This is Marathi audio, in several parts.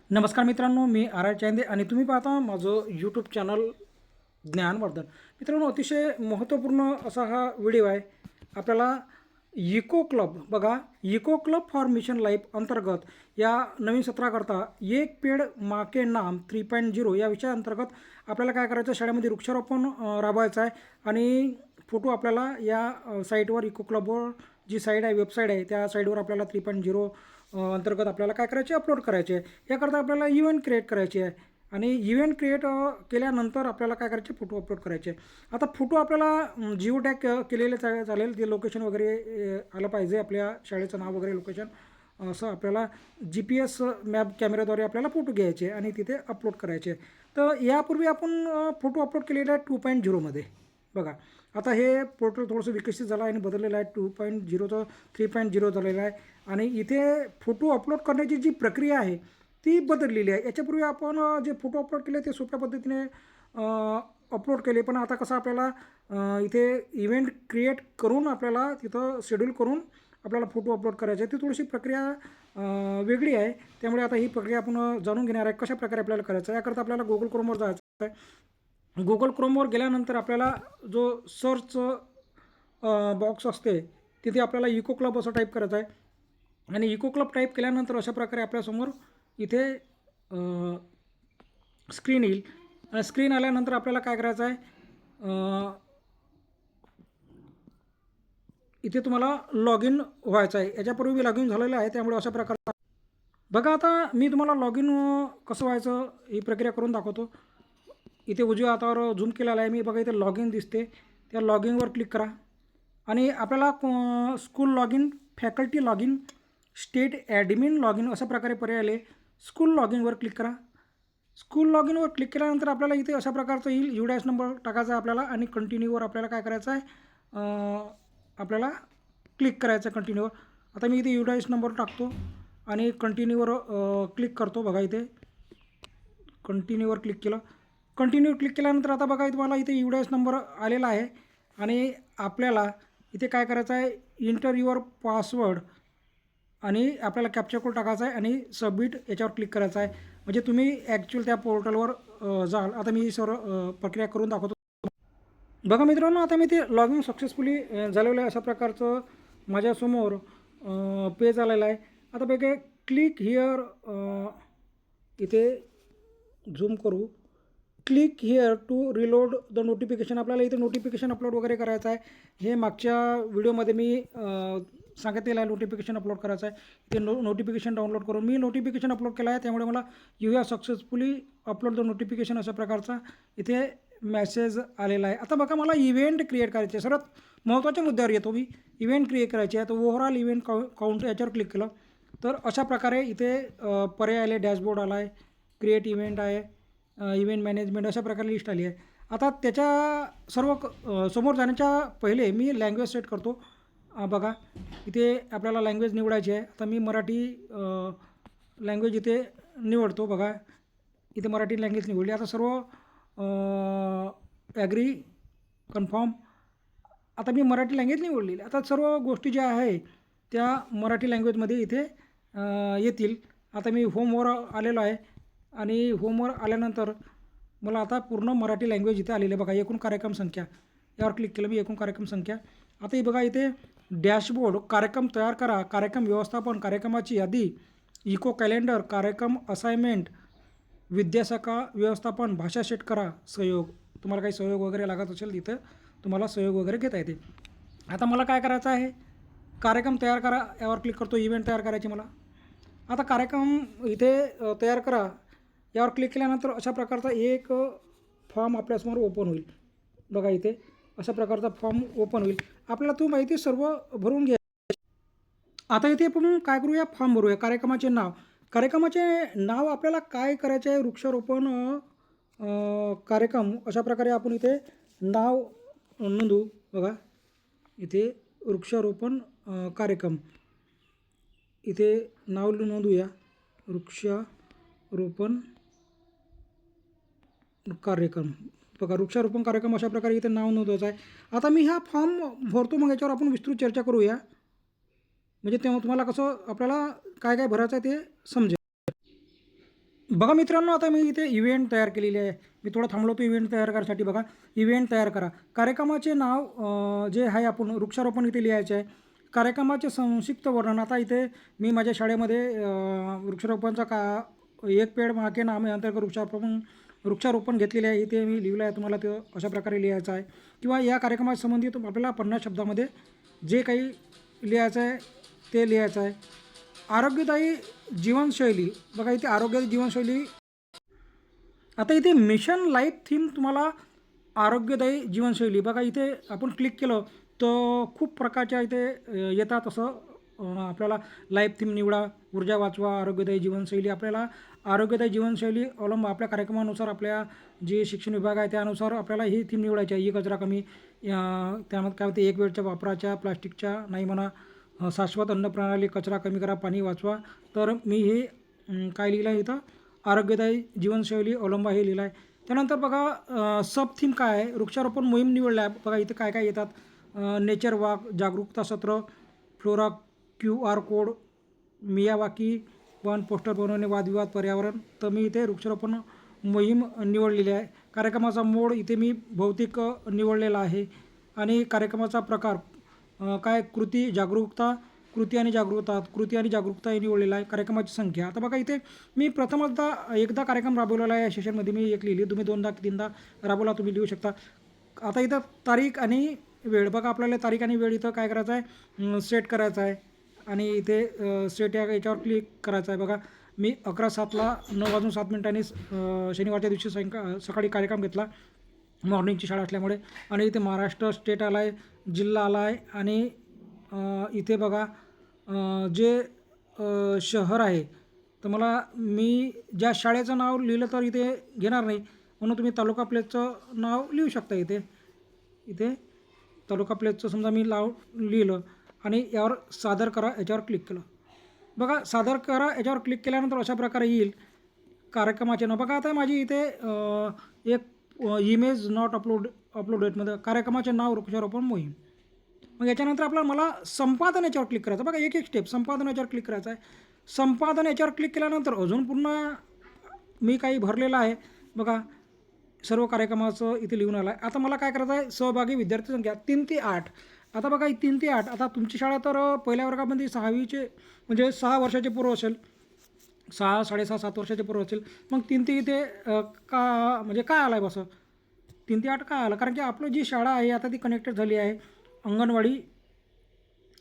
नमस्कार मित्रांनो, मी आर आर चांदे आणि तुम्ही पाहता माझं यूट्यूब चॅनल ज्ञानवर्धन. मित्रांनो, अतिशय महत्त्वपूर्ण असा हा व्हिडिओ आहे. आपल्याला इको क्लब बघा, eco club for mission life अंतर्गत या नवीन सत्राकरता एक पेड माँ के नाम 3.0 या विषयाअंतर्गत आपल्याला काय करायचं आहे, शाळेमध्ये वृक्षारोपण राबवायचं आहे. आणि फोटो आपल्याला या साईटवर इको क्लबवर जी साईट आहे, वेबसाईट आहे, त्या साईटवर आपल्याला 3.0 अंतर्गत आपल्याला काय करायचे, अपलोड करायचे आहे. याकरता आपल्याला इव्हेंट क्रिएट करायची आहे आणि इव्हेंट क्रिएट केल्यानंतर आपल्याला काय करायचे, फोटो अपलोड करायचे. आता फोटो आपल्याला जिओ टॅग केलेले चालेल, ते लोकेशन वगैरे आलं पाहिजे, आपल्या शाळेचं नाव वगैरे लोकेशन असं आपल्याला GPS मॅप कॅमेऱ्याद्वारे आपल्याला फोटो घ्यायचे आणि तिथे अपलोड करायचे. तर यापूर्वी आपण फोटो अपलोड केलेले आहे 2.0मध्ये बघा. आता हे पोर्टल थोडंसं विकसित झालं आहे आणि बदललेलं आहे. 2.0चं 3.0 झालेलं आहे आणि इथे फोटो अपलोड करण्याची जी प्रक्रिया आहे ती बदललेली आहे. याच्यापूर्वी आपण जे फोटो अपलोड केले ते सोप्या पद्धतीने अपलोड केले, पण आता कसं आपल्याला इथे इव्हेंट क्रिएट करून आपल्याला तिथं शेड्यूल करून आपल्याला फोटो अपलोड करायचे. ती थोडीशी प्रक्रिया वेगळी आहे. त्यामुळे आता ही प्रक्रिया आपण जाणून घेणार आहे, कशाप्रकारे आपल्याला करायचं आहे. याकरता आपल्याला गुगल क्रोमवर जायचं आहे. गुगल क्रोमवर गेल्यानंतर आपल्याला जो सर्च बॉक्स असते तिथे आपल्याला इको क्लब असं टाईप करायचं आहे आणि इको क्लब टाईप केल्यानंतर अशा प्रकारे आपल्यासमोर इथे स्क्रीन येईल. आणि स्क्रीन आल्यानंतर आपल्याला काय करायचं आहे, इथे तुम्हाला लॉग इन व्हायचं आहे. याच्यापूर्वी मी लॉग इन झालेलं आहे, त्यामुळे अशा प्रकारचा बघा. आता मी तुम्हाला लॉग इन कसं व्हायचं ही प्रक्रिया करून दाखवतो. इथे उजव्या हातावर झूम केलेला आहे मी, बघा इथे लॉग इन दिसते. त्या लॉग इनवर क्लिक करा आणि आपल्याला school log in, faculty log in, state admin log in अशा प्रकारे पर्याय आले. स्कूल लॉग इनवर क्लिक करा. स्कूल लॉग इनवर क्लिक केल्यानंतर आपल्याला इथे अशा प्रकारचं येईल. UDAS नंबर टाकायचा आहे आपल्याला आणि कंटिन्यूवर आपल्याला काय करायचं आहे, आपल्याला क्लिक करायचं आहे कंटिन्यूवर. आता मी इथे UDAS नंबर टाकतो आणि कंटिन्यूवर क्लिक करतो. बघा इथे कंटिन्यूवर क्लिक केलं. कंटिन्यू क्लिक केल्यानंतर आता बघा तुम्हाला इथे UDAS नंबर आलेला आहे आणि आपल्याला इथे काय करायचं आहे, इंटर युअर पासवर्ड आणि आपल्याला कॅप्चर कोड टाकायचा आहे आणि सबमिट याच्यावर क्लिक करायचं आहे. म्हणजे तुम्ही ॲक्च्युअल त्या पोर्टलवर जाल. आता मी सर्व प्रक्रिया करून दाखवतो. बघा मित्रांनो, आता मी ते लॉग इन सक्सेसफुली झालेलं आहे. अशा प्रकारचं माझ्यासमोर पेज आलेलं आहे. आता बघा, क्लिक हिअर, इथे झूम करू. Click here to reload the notification. आपल्याला इथे नोटिफिकेशन अपलोड वगैरे करायचं आहे. हे मागच्या व्हिडिओमध्ये मी सांगितलेलं आहे, नोटिफिकेशन अपलोड करायचं आहे. ते नोटिफिकेशन डाउनलोड करून मी नोटिफिकेशन अपलोड केलं आहे, त्यामुळे मला you have successfully upload the notification अशा प्रकारचा इथे मेसेज आलेला आहे. आता बघा, मला इव्हेंट क्रिएट करायचे आहे. सर्वात महत्त्वाच्या मुद्द्यावर येतो मी. इव्हेंट क्रिएट करायची आहे. तर ओव्हरऑल इव्हेंट काउंट याच्यावर क्लिक केलं तर अशा प्रकारे इथे पर्याय आले. डॅशबोर्ड आला आहे, क्रिएट इव्हेंट आहे, इव्हेंट मॅनेजमेंट अशा प्रकारे लिस्ट आली आहे. आता त्याच्या सर्व समोर जाण्याच्या पहिले मी लँग्वेज सेट करतो. बघा इथे आपल्याला लँग्वेज निवडायची आहे. आता मी मराठी लँग्वेज इथे निवडतो. बघा इथे मराठी लँग्वेज निवडली. आता सर्व ॲग्री, कन्फर्म. आता मी मराठी लँग्वेज निवडलेली. आता सर्व गोष्टी ज्या आहे त्या मराठी लँग्वेजमध्ये इथे येतील. आता मी होमवर आलेलो आहे आणि होमवर आल्यानंतर मला आता पूर्ण मराठी लँग्वेज इथे आलेली आहे. बघा, एकूण कार्यक्रम संख्या यावर क्लिक केलं मी. एकूण कार्यक्रम संख्या. आता हे बघा इथे डॅशबोर्ड, कार्यक्रम तयार करा, कार्यक्रम व्यवस्थापन, कार्यक्रमाची यादी, इको कॅलेंडर, कार्यक्रम असाइनमेंट, विद्याशाखा व्यवस्थापन, भाषा सेट करा, सहयोग. तुम्हाला काही सहयोग वगैरे लागत असेल तिथं तुम्हाला सहयोग वगैरे घेता येते. आता मला काय करायचं आहे, कार्यक्रम तयार करा यावर क्लिक करतो. इव्हेंट तयार करायची मला. आता कार्यक्रम इथे तयार करा यावर क्लिक केल्यानंतर अशा प्रकारचा एक फॉर्म आपल्यासमोर ओपन होईल. बघा इथे अशा प्रकारचा फॉर्म ओपन होईल. आपल्याला तो माहिती सर्व भरून घ्या. आता इथे आपण काय करूया, फॉर्म भरूया. कार्यक्रमाचे नाव, कार्यक्रमाचे नाव आपल्याला काय करायचे आहे, वृक्षारोपण कार्यक्रम अशा प्रकारे आपण इथे नाव नोंदवू. बघा इथे वृक्षारोपण कार्यक्रम, इथे नाव नोंदवूया, वृक्षारोपण कार्यक्रम. बघा वृक्षारोपण कार्यक्रम अशा प्रकारे इथे नाव नोंदवायचं आहे. आता मी हा फॉर्म भरतो, मग याच्यावर आपण विस्तृत चर्चा करूया. म्हणजे तेव्हा तुम्हाला कसं आपल्याला काय काय भरायचं आहे ते समजेल. बघा मित्रांनो, आता मी इथे इव्हेंट तयार केलेली आहे. मी थोडं थांबलो होतो इव्हेंट तयार करायसाठी. बघा, इव्हेंट तयार करा. कार्यक्रमाचे नाव जे आहे आपण वृक्षारोपण इथे लिहायचे आहे. कार्यक्रमाचे संक्षिप्त वर्णन. आता इथे मी माझ्या शाळेमध्ये वृक्षारोपणचा एक पेड माँ के नाम अंतर्गत वृक्षारोपण घेतलेले आहे. इथे मी लिहिलं आहे. तुम्हाला ते अशा प्रकारे लिहायचं आहे. किंवा या कार्यक्रमाच्या संबंधित आपल्याला 50 शब्दामध्ये जे काही लिहायचं आहे ते लिहायचं आहे. आरोग्यदायी जीवनशैली. बघा इथे आरोग्यदायी जीवनशैली. आता इथे मिशन लाईफ थीम तुम्हाला आरोग्यदायी जीवनशैली. बघा इथे आपण क्लिक केलं तर खूप प्रकारच्या इथे येतात. असं आपल्याला लाईफ थीम निवडा, ऊर्जा वाचवा, आरोग्यदायी जीवनशैली. आपल्याला आरोग्यदायी जीवनशैली अवलंब आपल्या कार्यक्रमानुसार, आपल्या जे शिक्षण विभाग आहे त्यानुसार आपल्याला ही थीम निवडायची आहे. कचरा कमी, त्यामध्ये काय होते, एक वेळच्या वापराच्या प्लास्टिकच्या नाही म्हणा, शाश्वत अन्न प्रणाली, कचरा कमी करा, पाणी वाचवा. तर मी हे काय लिहिलं आहे इथं, आरोग्यदायी जीवनशैली अवलंबा हे लिहिलं आहे. त्यानंतर बघा सब थीम काय आहे, वृक्षारोपण मोहीम निवडला आहे. बघा इथं काय काय येतात, नेचर वॉक, जागरूकता सत्र, फ्लोरा QR कोड, मियावाकी पण, पोस्टर बनवणे, वादविवाद, पर्यावरण. तर मी इथे वृक्षारोपण मोहीम निवडलेली आहे. कार्यक्रमाचा मोड इथे मी भौतिक निवडलेला आहे. आणि कार्यक्रमाचा प्रकार काय, कृती, जागरूकता, कृती आणि जागरूकता हे निवडलेलं आहे. कार्यक्रमाची संख्या. आता बघा इथे मी प्रथमतः एकदा कार्यक्रम राबवलेला आहे. या सेशनमध्ये मी एक लिहिली. तुम्ही 2दा 3दा राबवला तुम्ही लिहू शकता. आता इथं तारीख आणि वेळ. बघा आपल्याला तारीख आणि वेळ इथं काय करायचं आहे, सेट करायचं आहे. आणि इथे सेट याच्यावर क्लिक करायचं आहे. बघा मी 11:07ला 9:07 शनिवारच्या दिवशी सकाळी कार्यक्रम घेतला, मॉर्निंगची शाळा असल्यामुळे. आणि इथे महाराष्ट्र स्टेट आला आहे, जिल्हा आला आहे. आणि इथे बघा जे शहर आहे, तर मी ज्या शाळेचं नाव लिहिलं तर इथे घेणार नाही, म्हणून तुम्ही तालुका प्लेसचं नाव लिहू शकता. इथे तालुका प्लेसचं समजा मी लिहिलं आणि यावर सादर करा याच्यावर क्लिक केलं. बघा सादर करा याच्यावर क्लिक केल्यानंतर अशा प्रकारे येईल कार्यक्रमाचे नाव. बघा आता माझी इथे एक इमेज नॉट अपलोडेडमध्ये कार्यक्रमाचे नाव वृक्षारोपण मोहीम. मग याच्यानंतर मला संपादन याच्यावर क्लिक करायचं. बघा एक स्टेप, संपादन याच्यावर क्लिक करायचं आहे. संपादन याच्यावर क्लिक केल्यानंतर अजून पुन्हा मी काही भरलेलं आहे. बघा सर्व कार्यक्रमाचं इथे लिहून आलं आहे. आता मला काय करायचं आहे, सहभागी विद्यार्थी संख्या 3 ते 8. आता बघा 3 ते 8. आता तुमची शाळा तर पहिल्या वर्गामध्ये 6वीचे म्हणजे 6 वर्षाचे पोरं असेल, 6, 6.5, 7 वर्षाचे पोरं असेल. मग 3 ते इथे का म्हणजे काय आलं आहे बसं, 3 ते 8 काय आलं, कारण की आपलं जी शाळा आहे आता ती कनेक्टेड झाली आहे. अंगणवाडी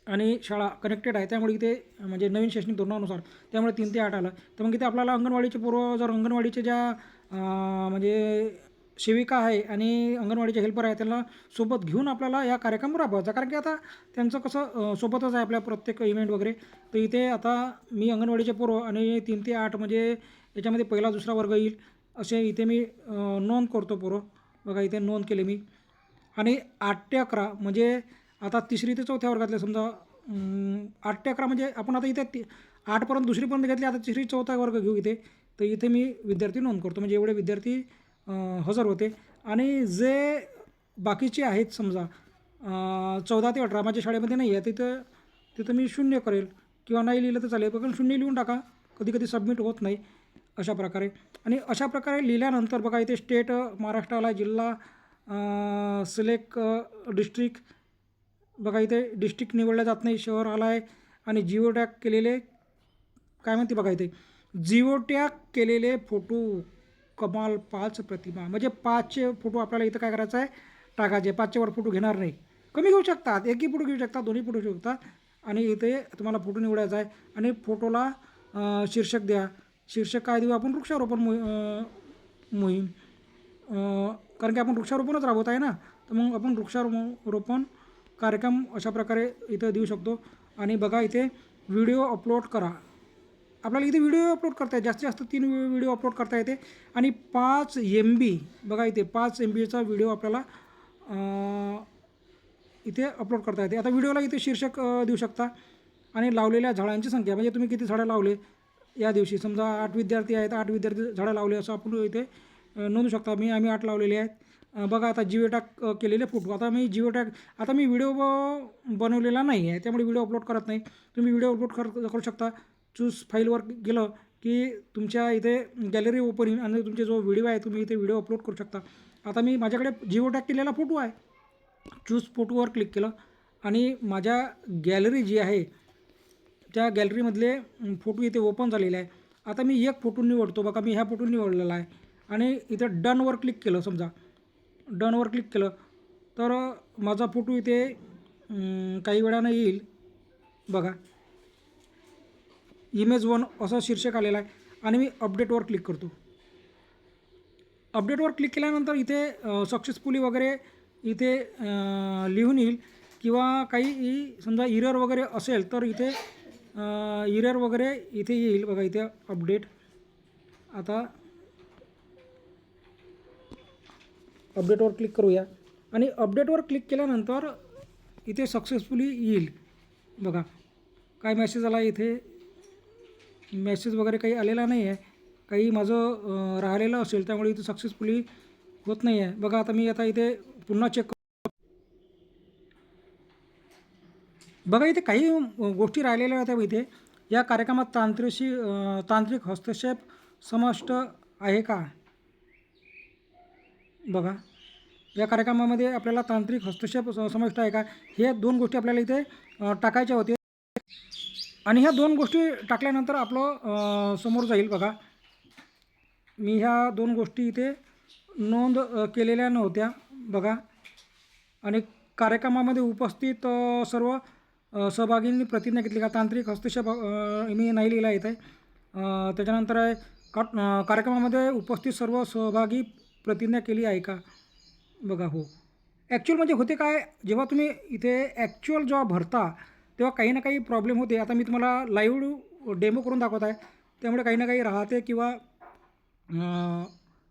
आणि शाळा कनेक्टेड आहे, त्यामुळे इथे म्हणजे नवीन शैक्षणिक धोरणानुसार त्यामुळे 3 ते 8 आलं. तर मग इथे आपल्याला अंगणवाडीचे पोरं, जर अंगणवाडीचे ज्या म्हणजे सेविका आहे आणि अंगणवाडीचे हेल्पर आहे त्यांना सोबत घेऊन आपल्याला या कार्यक्रम राबवायचा, कारण की आता त्यांचं कसं सोबतच आहे आपल्या प्रत्येक इव्हेंट वगैरे. तर इथे आता मी अंगणवाडीचे पोरं आणि 3 ते 8 म्हणजे याच्यामध्ये पहिला दुसरा वर्ग येईल असे इथे मी नोंद करतो पोरं. बघा इथे नोंद केले मी. आणि 8 ते 11 म्हणजे आता 3री ते 4थ्या वर्गातले समजा 8 ते 11 म्हणजे आपण आता इथे 8पर्यंत दुसरीपर्यंत घेतली, आता 3री 4था वर्ग घेऊ इथे. तर इथे मी विद्यार्थी नोंद करतो, म्हणजे एवढे विद्यार्थी हजर होते. आणि जे बाकीचे आहेत समजा 14 ते 18 माझ्या शाळेमध्ये नाही आहे, तिथं मी 0 करेल किंवा नाही लिहिलं तर चालेल, पण 0 लिहून टाका. कधी कधी सबमिट होत नाही अशा प्रकारे. आणि अशा प्रकारे लिहिल्यानंतर बघा इथे स्टेट महाराष्ट्र आला, जिल्हा सिलेक्ट डिस्ट्रिक्ट. बघा इथे डिस्ट्रिक्ट निवडलं जात नाही, शहर आला आहे. आणि जिओ टॅग केलेले काय म्हणते बघा इथे, जिओ टॅग केलेले फोटो कमाल 5 प्रतिमा, म्हणजे 5चे फोटो आपल्याला इथं काय करायचं आहे, टाकायचे. 5च्या वर फोटो घेणार नाही, कमी घेऊ शकतात, एकही फोटो घेऊ शकतात, दोन्ही फोटो घेऊ शकतात. आणि इथे तुम्हाला फोटो निवडायचा आहे. आणि फोटोला शीर्षक द्या. शीर्षक काय देऊ आपण, वृक्षारोपण मोहीम, कारण की आपण वृक्षारोपणच राबवत आहे ना, तर मग आपण वृक्षारोपण कार्यक्रम अशा प्रकारे इथं देऊ शकतो. आणि बघा इथे व्हिडिओ अपलोड करा. आपल्याला इथे व्हिडिओ अपलोड करता येते, जास्तीत जास्त 3 व्हिडिओ अपलोड करता येते. आणि 5 MB, बघा इथे 5 MBचा व्हिडिओ आपल्याला इथे अपलोड करता येते. आता व्हिडिओला इथे शीर्षक देऊ शकता. आणि लावलेल्या झाडांची संख्या, म्हणजे तुम्ही किती झाडं लावले या दिवशी. समजा 8 विद्यार्थी आहेत, 8 विद्यार्थी झाडं लावले असं आपण इथे नोंदू शकता. आम्ही 8 लावलेले आहेत. बघा आता जिओ टॅग केलेले फोटो. आता मी व्हिडिओ बनवलेला नाही आहे, त्यामुळे व्हिडिओ अपलोड करत नाही. तुम्ही व्हिडिओ अपलोड करू शकता. चूज फाईलवर गेलं की तुमच्या इथे गॅलरी ओपनिंग आणि तुमचे जो व्हिडिओ आहे तुम्ही इथे व्हिडिओ अपलोड करू शकता. आता मी माझ्याकडे जिओ टॅग केलेला फोटो आहे, चूज फोटोवर क्लिक केलं आणि माझ्या गॅलरी जी आहे त्या गॅलरीमधले फोटो इथे ओपन झालेले आहे. आता मी एक फोटो निवडतो. बघा मी ह्या फोटो निवडलेला आहे आणि इथे डनवर क्लिक केलं. समजा डनवर क्लिक केलं तर माझा फोटो इथे काही वेळानं येईल. बघा इमेज 1 असं शीर्षक आलेलं आहे आणि मी अपडेटवर क्लिक करतो. अपडेटवर क्लिक केल्यानंतर इथे सक्सेसफुली वगैरे इथे लिहून येईल किंवा काही समजा इरर वगैरे असेल तर इथे इरर वगैरे इथे येईल. बघा इथे अपडेट. आता अपडेटवर क्लिक करूया आणि अपडेटवर क्लिक केल्यानंतर इथे सक्सेसफुली येईल. बघा काय मेसेज आला. इथे मेसेज वगैरे काही आलेला नाही आहे. काही माझं राहिलेलं असेल त्यामुळे इथे सक्सेसफुली होत नाही आहे. बघा आता मी इथे पुन्हा चेक करतो. बघा इथे काही गोष्टी राहिलेल्या होत्या. इथे या कार्यक्रमात तांत्रिक हस्तक्षेप समाविष्ट आहे का. बघा या कार्यक्रमामध्ये आपल्याला तांत्रिक हस्तक्षेप समाविष्ट आहे का, हे 2 गोष्टी आपल्याला इथे टाकायच्या होत्या आणि ह्या 2 गोष्टी टाकल्यानंतर आपलं समोर जाईल. बघा मी ह्या 2 गोष्टी इथे नोंद केलेल्या नव्हत्या. बघा आणि कार्यक्रमामध्ये उपस्थित सर्व सहभागींनी प्रतिज्ञा घेतली का. तांत्रिक हस्तक्षेप मी नाही लिहिला इथे. त्याच्यानंतर आहे कार्यक्रमामध्ये उपस्थित सर्व सहभागी प्रतिज्ञा केली आहे का. बघा हो. ॲक्च्युअल म्हणजे होते काय, जेव्हा तुम्ही इथे ॲक्च्युअल जेव्हा भरता तेव्हा काही ना काही प्रॉब्लेम होते. आता मी तुम्हाला लाईव्ह डेमो करून दाखवत आहे, त्यामुळे काही ना काही राहते किंवा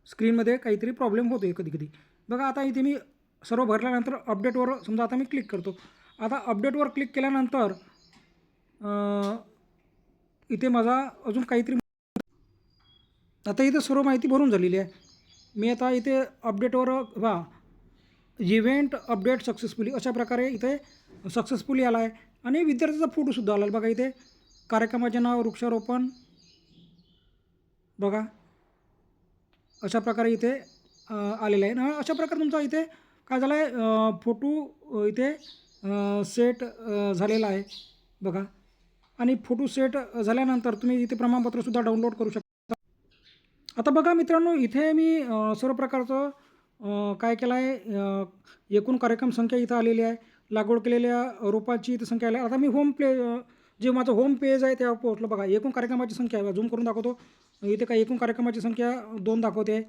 स्क्रीनमध्ये काहीतरी प्रॉब्लेम होते कधी कधी. बघा आता इथे मी सर्व भरल्यानंतर अपडेटवर समजा आता मी क्लिक करतो. आता अपडेटवर क्लिक केल्यानंतर इथे माझा अजून काहीतरी आता इथे सर्व माहिती भरून झालेली आहे. मी आता इथे अपडेटवर इव्हेंट अपडेट सक्सेसफुली अशा प्रकारे इथे सक्सेसफुली आला आहे आणि विद्यार्थ्याचा फोटोसुद्धा आला. बघा इथे कार्यक्रमाचे नाव वृक्षारोपण. बघा अशा प्रकारे इथे आलेलं आहे ना. अशा प्रकारे तुमचा इथे काय झालं आहे, फोटो इथे सेट झालेला आहे. बघा आणि फोटो सेट झाल्यानंतर तुम्ही इथे प्रमाणपत्रसुद्धा डाउनलोड करू शकता. आता बघा मित्रांनो इथे मी सर्व प्रकारचं काय केलं आहे, एकूण कार्यक्रम संख्या इथं आलेली आहे. लागवड केलेल्या रोपाची इथं संख्या आली. आता मी जे माझं होम पेज आहे त्यावर पोहोचलो. बघा एकूण कार्यक्रमाची संख्या झूम करून दाखवतो. इथे काय एकूण कार्यक्रमाची संख्या 2 दाखवते आहे.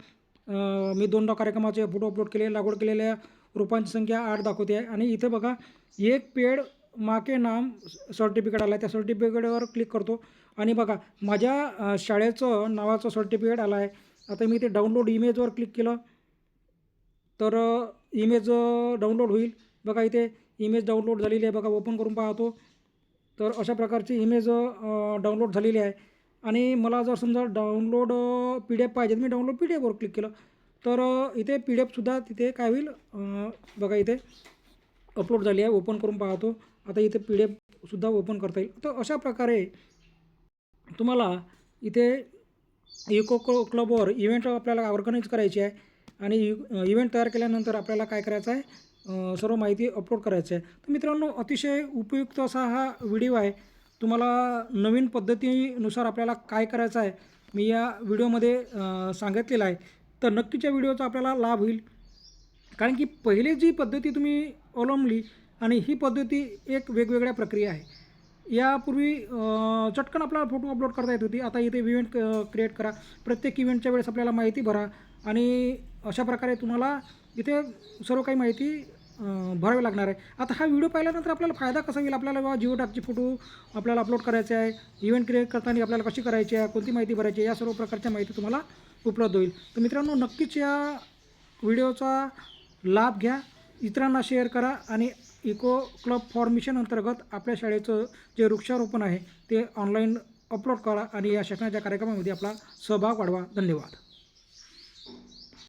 मी 2 कार्यक्रमाचे फोटो अपलोड केले. लागवड केलेल्या रोपांची संख्या 8 दाखवते आहे आणि इथे बघा एक पेड माके नाम सर्टिफिकेट आला आहे. त्या सर्टिफिकेटवर क्लिक करतो आणि बघा माझ्या शाळेचं नावाचं सर्टिफिकेट आलं आहे. आता मी इथे डाउनलोड इमेजवर क्लिक केलं तर इमेज डाउनलोड होईल. बघा इथे इमेज डाउनलोड झालेली आहे. बघा ओपन करून पाहतो तर अशा प्रकारची इमेज डाउनलोड झालेली आहे आणि मला जर समजा डाउनलोड PDF पाहिजे तर मी डाउनलोड PDFवर क्लिक केलं तर इथे PDFसुद्धा तिथे काय होईल. बघा इथे अपलोड झाली आहे. ओपन करून पाहतो. आता इथे PDFसुद्धा ओपन करता येईल. तर अशा प्रकारे तुम्हाला इथे इको क्लबवर इव्हेंट आपल्याला ऑर्गनाईज करायची आहे आणि इव्हेंट तयार केल्यानंतर आपल्याला काय करायचं आहे, सर्व माहिती अपलोड करायची आहे. तर मित्रांनो अतिशय उपयुक्त असा हा व्हिडिओ आहे. तुम्हाला नवीन पद्धतीनुसार आपल्याला काय करायचं आहे मी या व्हिडिओमध्ये सांगितलेलं आहे. तर नक्कीच्या व्हिडिओचा आपल्याला लाभ होईल. कारण की पहिले जी पद्धती तुम्ही अवलंबली आणि ही पद्धती एक वेगवेगळ्या प्रक्रिया आहे. यापूर्वी चटकन आपल्याला फोटो अपलोड करता येत होती. आता इथे इव्हेंट क्रिएट करा. प्रत्येक इव्हेंटच्या वेळेस आपल्याला माहिती भरा आणि अशा प्रकारे तुम्हाला इथे सर्व काही माहिती भरावी लागणार आहे. आता हा व्हिडिओ पाहिल्यानंतर आपल्याला फायदा कसा होईल, आपल्याला जिओ टॅगचे फोटो आपल्याला अपलोड करायचे आहे, इव्हेंट क्रिएट करताना आपल्याला कशी करायची आहे, कोणती माहिती भरायची आहे, या सर्व प्रकारच्या माहिती तुम्हाला उपलब्ध होईल. तर मित्रांनो नक्कीच या व्हिडिओचा लाभ घ्या, इतरांना शेअर करा आणि इको क्लब फॉर मिशन अंतर्गत आपल्या शाळेचं जे वृक्षारोपण आहे ते ऑनलाईन अपलोड करा आणि या शिक्षणाच्या कार्यक्रमामध्ये आपला सहभाग वाढवा. धन्यवाद.